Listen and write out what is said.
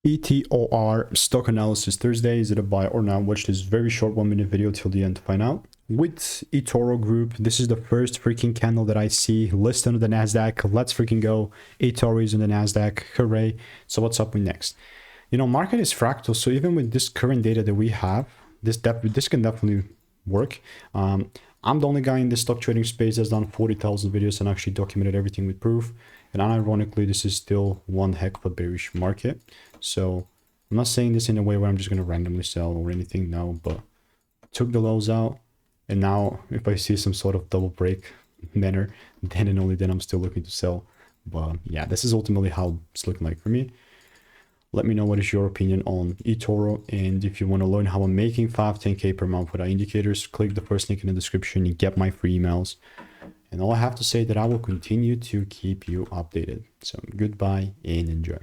ETOR stock analysis Thursday. Is it a buy or not? Watch this very short 1-minute video till the end to find out. With eToro group, this is the first freaking candle that I see listed on the Nasdaq. Let's freaking go. eToro is on the Nasdaq. Hooray. So what's up with next? You know, market is fractal, so even with this current data that we have, this can definitely work. I'm the only guy in the stock trading space that's done 40,000 videos and actually documented everything with proof. And unironically, this is still one heck of a bearish market. So I'm not saying this in a way where I'm just going to randomly sell or anything, no, but took the lows out. And now if I see some sort of double break manner, then and only then I'm still looking to sell. But yeah, this is ultimately how it's looking like for me. Let me know what is your opinion on eToro, and if you want to learn how I'm making 5-10K per month without indicators, click the first link in the description and get my free emails. And all I have to say that I will continue to keep you updated. So goodbye and enjoy.